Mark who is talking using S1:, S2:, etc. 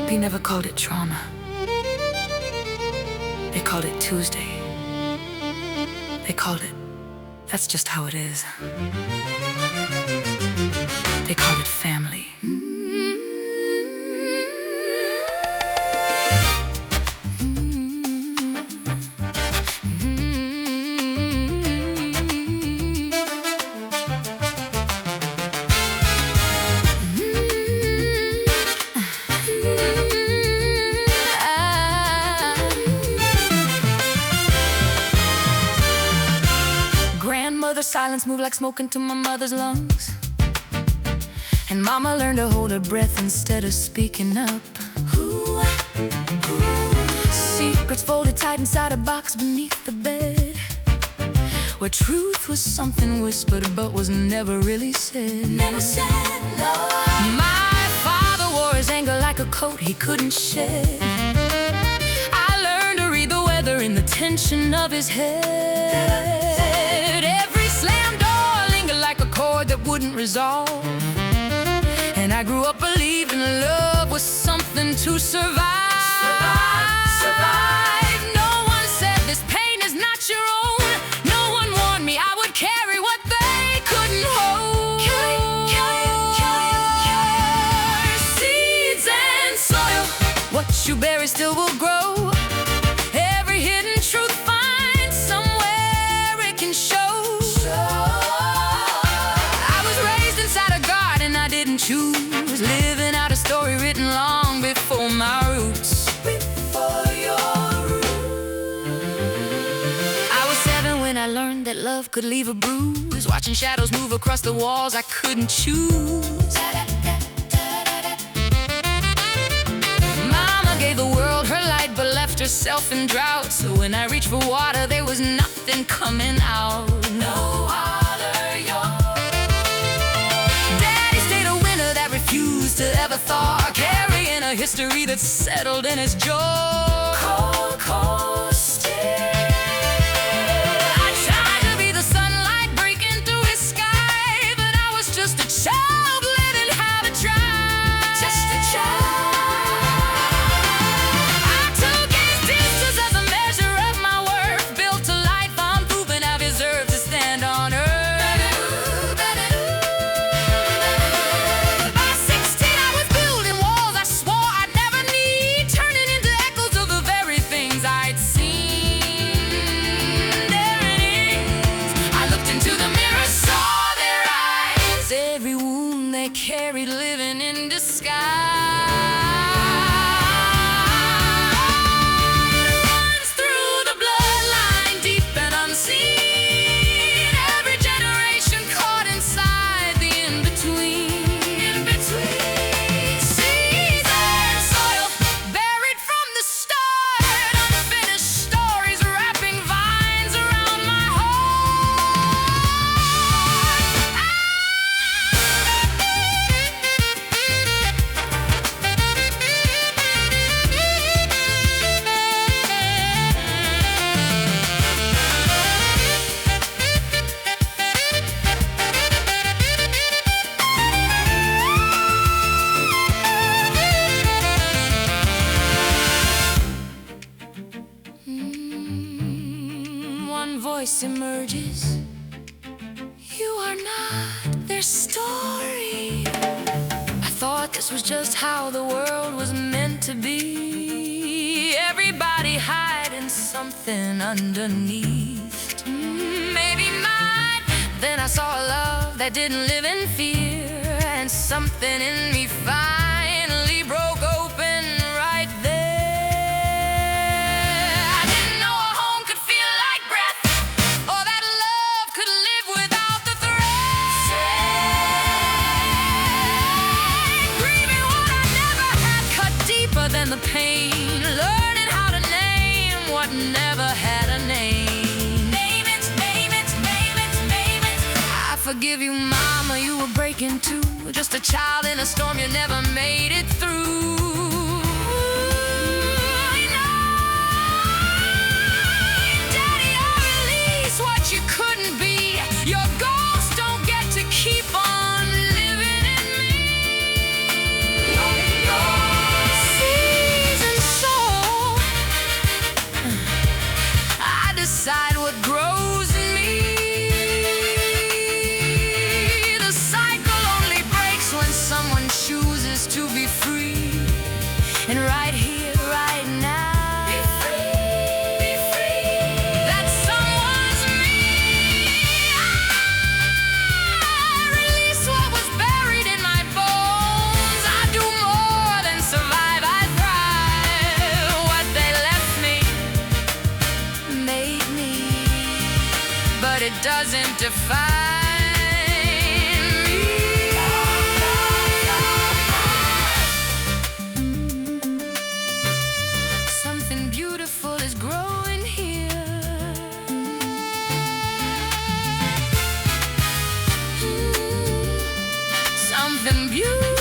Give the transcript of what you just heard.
S1: Therapy never called it trauma. They called it Tuesday. They called it, that's just how it is. They called it family. Grandmother's silence moved like smoke into my mother's lungs, and mama learned to hold her breath instead of speaking up. Ooh, secrets folded tight inside a box beneath the bed, where truth was something whispered but was never really said. Never said, no. My father wore his anger like a coat he couldn't shed. I learned to read the weather in the tension of his head. Every slam door lingered like a chord that wouldn't resolve, and I grew up believing love was something to survive. Survive. No one said this pain is not your own. No one warned me I would carry what they couldn't hold. Seeds and soil, what you bury still will grow. Every hidden truth finds somewhere it can show. I was raised inside a garden I didn't choose, living out a story written long before my roots. I was 7 when I learned that love could leave a bruise, watching shadows move across the walls I couldn't choose. Mama gave the world her light but left herself in drought, so when I reached for water there was nothing coming out. No water, Daddy stayed a winner that refused to ever thaw, carrying a history that's settled in his jaw. Cold, cold steel. I tried to be the sunlight breaking through his sky, but I was just a child learning how to try. Just a child. I took his distance as a measure of my worth, built a life I'm proving I deserve to stand on earth. By 16 I was building walls I swore I'd never need, turning into echoes of the very things I'd seen. There it is. I looked into the mirror, saw their eyes, every wound they carried living in disguise. It runs through the bloodline, deep and unseen. Every generation caught inside the in-between. In-between. Seeds and soil, buried from the start. Unfinished stories wrapping vines around my One voice emerges. You are not their story. I thought this was just how the world was meant to be. Everybody hiding something underneath. Maybe mine. Then I saw a love that didn't live in fear, and something in me finally broke open right there. I didn't know a home could feel like breath, or that love could live without the threat. Grieving what I never had cut deeper than the pain, learning how to name what never had a name. Name it, name it, name it, name it. I forgive you, Mama, you were breaking too. Just a child in a storm, you never made it through. Daddy, I release what you couldn't be. Your ghosts don't get to keep on living in me. doesn't define me. Something beautiful is growing here. Something beautiful